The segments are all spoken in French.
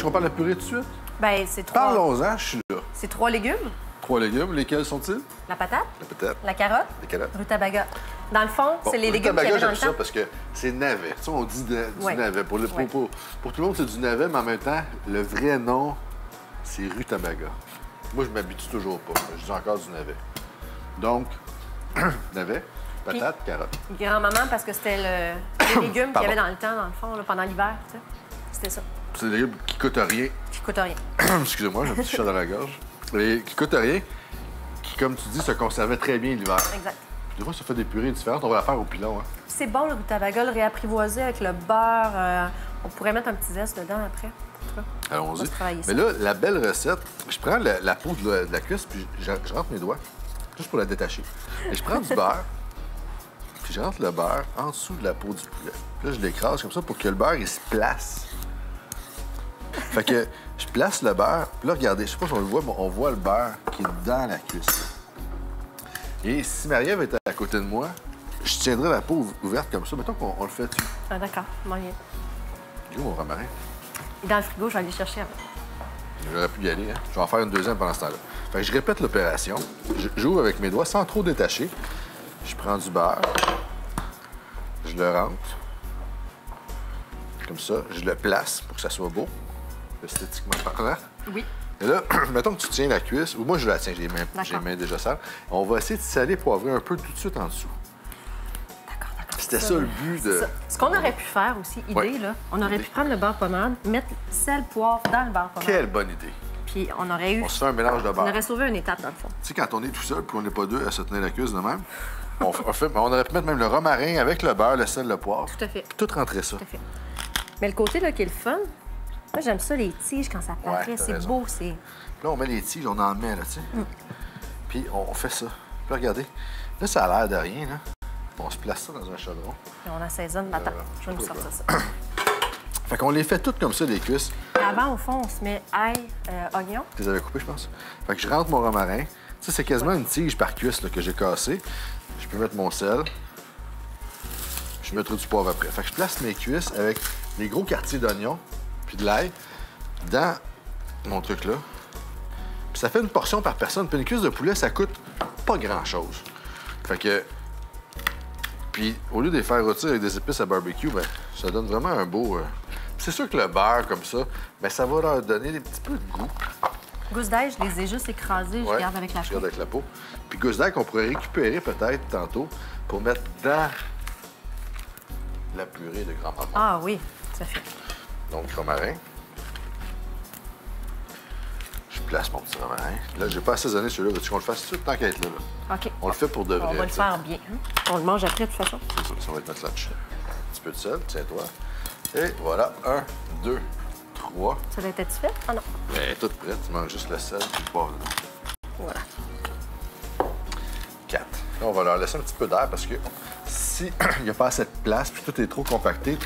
qu'on parle de la purée tout de suite? Ben, c'est 3. Parlons-en, je suis là. C'est 3 légumes. 3 légumes, lesquels sont-ils? La patate, La patate, la carotte, la carotte. rutabaga. Dans le fond, c'est les légumes qu'il y avait dans le ça temps. parce que c'est navet. Tu sais, on dit du Ouais. navet. Pour tout le monde, c'est du navet, mais en même temps, le vrai nom, c'est rutabaga. Moi, je m'habitue toujours pas. Je dis encore du navet. Donc, navet, patate, carotte. Grand-maman, parce que c'était les légumes qu'il y avait dans le temps, dans le fond, là, pendant l'hiver, tu sais. C'était ça. C'est des légumes qui coûtent rien. Qui coûte rien. Excusez-moi, j'ai un petit chat dans la gorge. Et qui coûtent rien, qui, comme tu dis, se conservaient très bien l'hiver. Exact. Des fois, ça fait des purées différentes. On va la faire au pilon, hein. C'est bon, le rutabaga, le réapprivoiser avec le beurre. On pourrait mettre un petit zeste dedans après. En tout cas, on Allons-y. va se travailler ça. Mais là, la belle recette, je prends la peau de la cuisse, puis je rentre mes doigts, juste pour la détacher. Et je prends du beurre, puis je rentre le beurre en dessous de la peau du poulet. Puis là, je l'écrase comme ça pour que le beurre, il se place. Fait que je place le beurre, puis là, regardez, je sais pas si on le voit, mais on voit le beurre qui est dans la cuisse. Et si Marie-Ève était à côté de moi, je tiendrais la peau ouverte comme ça. Mettons qu'on le fait dessus. Ah, d'accord, m'en viens. Où mon romarin? Dans le frigo, je vais aller chercher avant. J'aurais pu y aller, hein? Je vais en faire une deuxième pendant ce temps-là. Fait que je répète l'opération. J'ouvre avec mes doigts sans trop détacher. Je prends du beurre. Je le rentre. Comme ça. Je le place pour que ça soit beau. Esthétiquement parlant. Oui. Et là, mettons que tu tiens la cuisse, ou moi je la tiens, j'ai les mains déjà sales. On va essayer de saler, poivrer un peu tout de suite en dessous. D'accord. C'était ça le but de. Ça. Ce qu'on aurait pu faire aussi, idée, là, on aurait pu prendre le beurre pommade, mettre sel, poivre dans le beurre pommade. Quelle bonne idée. Puis on aurait eu. On se fait un mélange de beurre. On aurait sauvé une étape, dans le fond. Tu sais, quand on est tout seul puis on n'est pas deux à se tenir la cuisse de même, on aurait pu mettre même le romarin avec le beurre, le sel, le poivre. Tout à fait. Tout rentrer ça. Tout à fait. Mais le côté là, qui est le fun, moi, j'aime ça, les tiges, quand ça paraît. Ouais, c'est raison. beau, c'est. Là, on met les tiges, on en met, là, tu sais. Puis on fait ça. Puis regardez, là, ça a l'air de rien, là. On se place ça dans un chaudron. Puis on assaisonne la tarte. Je vais nous sortir ça. Fait qu'on les fait toutes comme ça, les cuisses. Avant, au fond, on se met ail, oignon. Je les avais coupés, je pense. Fait que je rentre mon romarin. Ça, c'est quasiment une tige par cuisse là, que j'ai cassée. Je peux mettre mon sel. Je mettrai du poivre après. Fait que je place mes cuisses avec les gros quartiers d'oignon puis de l'ail dans mon truc là. Puis ça fait une portion par personne. Puis une cuisse de poulet, ça coûte pas grand-chose. Fait que... Puis au lieu de les faire rôtir avec des épices à barbecue, ben, ça donne vraiment un beau... C'est sûr que le beurre, comme ça, ben, ça va leur donner des petits peu de goût. Gousses d'ail, je les ai juste écrasées, je garde avec la je peau. garde avec la peau. Puis gousses d'ail qu'on pourrait récupérer peut-être tantôt pour mettre dans la purée de grand-maman. Ah oui, ça fait. Donc, romarin. Je place mon petit romarin. Là, j'ai pas assaisonné celui-là. Veux-tu qu'on le fasse tout de suite tant qu'à être là? OK. On le fait pour de vrai. On va le t'sais. faire bien. On le mange après, de toute façon. C'est ça, ça va être notre lunch. Un petit peu de sel, tiens-toi. Et voilà, 1, 2, 3. Ça doit être fait? Ah non. Mais toute prête, tu manges juste le sel et le poivre dedans. Voilà. 4. Là, on va leur laisser un petit peu d'air parce que si il n'y a pas assez de place puis tout est trop compacté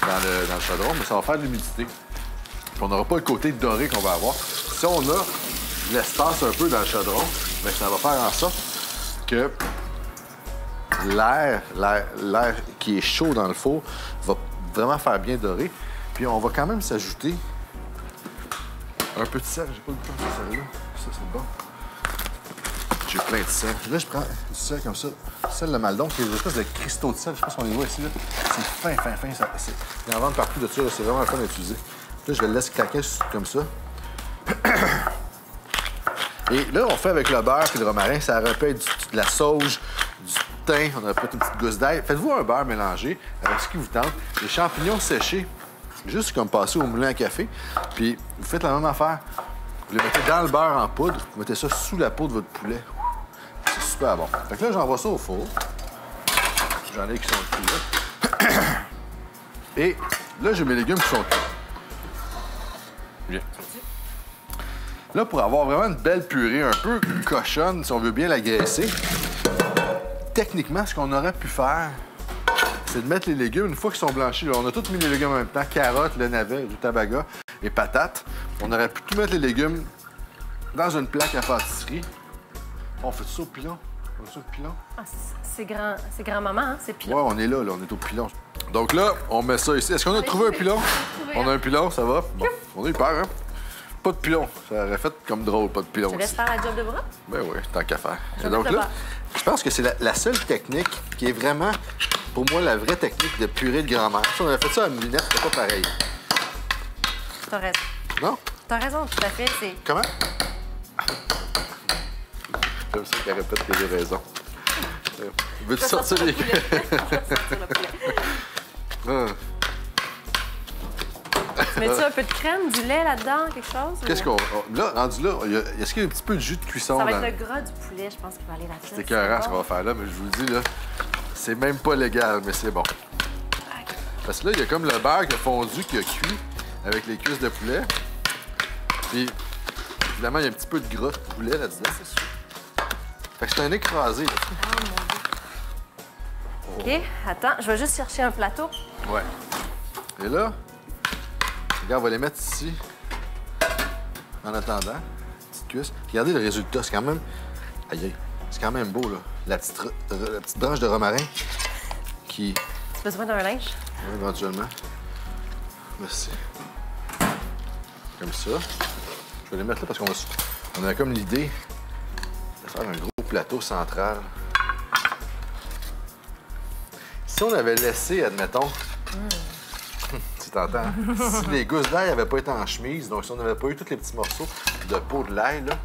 dans le chaudron, mais ça va faire de l'humidité. Puis on n'aura pas le côté doré qu'on va avoir. Si on a de l'espace un peu dans le chaudron, bien, ça va faire en sorte que l'air qui est chaud dans le four va vraiment faire bien dorer. Puis on va quand même s'ajouter un peu de sel. J'ai pas le temps de sel là. Ça, c'est bon. J'ai plein de sel. Là, je prends du sel comme ça. Sel de Maldon, c'est des espèces de cristaux de sel. Je sais pas si on les voit ici. C'est fin. Ils en vendent partout de ça. C'est vraiment le fun à utiliser. Là, je le laisse claquer comme ça. Et là, on fait avec le beurre et le romarin. Ça aurait pu être de la sauge, du thym. On aurait peut-être une petite gousse d'ail. Faites-vous un beurre mélangé avec ce qui vous tente. Les champignons séchés, juste comme passer au moulin à café. Puis, vous faites la même affaire. Vous les mettez dans le beurre en poudre. Vous mettez ça sous la peau de votre poulet. C'est super bon. Fait que là, j'envoie ça au four. J'en ai qui sont cuits là. Et là, j'ai mes légumes qui sont cuits. Bien. Là, pour avoir vraiment une belle purée un peu cochonne, si on veut bien la graisser, techniquement, ce qu'on aurait pu faire, c'est de mettre les légumes, une fois qu'ils sont blanchis, là, on a tous mis les légumes en même temps, carottes, le navet, rutabaga et patates. On aurait pu tout mettre les légumes dans une plaque à pâtisserie. On fait ça au pilon. On fait ça au pilon. Ah, c'est grand-maman, hein? C'est pilon. Ouais, on est là, on est au pilon. Donc là, on met ça ici. Est-ce qu'on a trouvé un pilon? On a un pilon, ça va? Bon. On a eu peur, hein? Pas de pilon. Ça aurait fait comme drôle, pas de pilon. Tu laisses faire la job de bras? Ben oui, tant qu'à faire. Je Et donc vais te là, je pense que c'est la seule technique qui est vraiment, pour moi, la vraie technique de purée de grand-mère. Si on avait fait ça à Moulinette, c'était pas pareil. T'as raison. Non? T'as raison, tout à fait. C'est... Comment? J'aime ça qu'elle répète que j'ai raison. Veux-tu sortir les... Tu mets-tu un peu de crème, du lait là-dedans, quelque chose? Qu'est-ce qu'on... Là, rendu là, est-ce qu'il y a un petit peu de jus de cuisson? Ça va dans... être le gras du poulet, je pense qu'il va aller là-dessus. C'est écœurant ce qu'on va faire là, mais je vous le dis, là, c'est même pas légal, mais c'est bon. Parce que là, il y a comme le beurre qui a fondu, qui a cuit avec les cuisses de poulet. Puis, évidemment, il y a un petit peu de gras de poulet là-dedans. C'est sûr. Fait que c'est un écrasé, là. OK, attends, je vais juste chercher un plateau. Ouais. Et là, regarde, on va les mettre ici. En attendant, petite cuisse. Regardez le résultat, c'est quand même... Aïe, aïe. C'est quand même beau, là. La petite branche de romarin qui... Tu as besoin d'un linge? Oui, éventuellement. Merci. Comme ça. Je vais les mettre là parce qu'on a comme l'idée de faire un gros plateau central. Si on avait laissé, admettons, tu t'entends, si les gousses d'ail n'avaient pas été en chemise, donc si on n'avait pas eu tous les petits morceaux de peau de l'ail, là,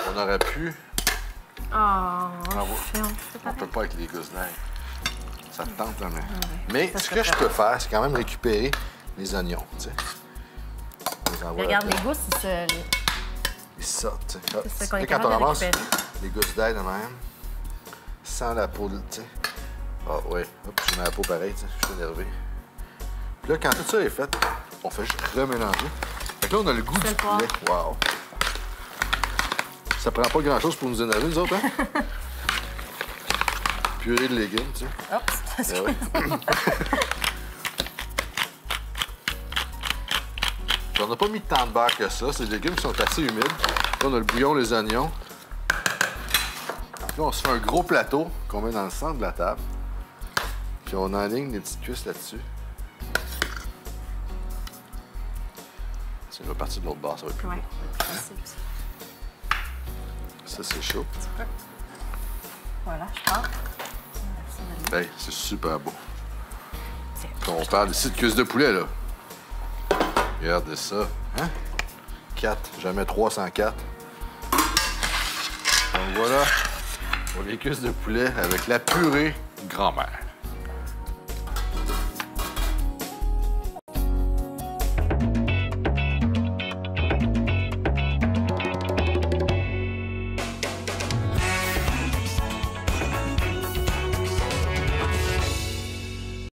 on aurait pu... On peut pas avec les gousses d'ail. Ça te tente, là, mais ce que je peux faire, c'est quand même récupérer les oignons, tu sais. Regarde, les gousses, Ils sortent, tu sais. C'est qu'on est Quand on capable de ramasse récupérer. les gousses d'ail de même, sans la peau, tu sais. Ah ouais, hop, je mets la peau pareil, tu sais, je suis énervé. Puis là, quand tout ça est fait, on fait juste remélanger. Fait que là, on a le goût du poulet. Wow! Ça prend pas grand-chose pour nous énerver, nous autres, hein? Purée de légumes, tu sais. Oups, Eh oui. Puis on n'a pas mis tant de beurre que ça. Ces légumes sont assez humides. Là, on a le bouillon, les oignons. Puis là, on se fait un gros plateau qu'on met dans le centre de la table. Puis on enligne des petites cuisses là-dessus. Ça va partir de l'autre bord, ça va être plus ouais. beau. Ça, c'est chaud. Voilà, je pars. Hey, c'est super beau. Quand on parle ici de cuisses de poulet, là. Regardez ça. Hein? 4. Jamais 304. Donc voilà pour les cuisses de poulet avec la purée grand-mère.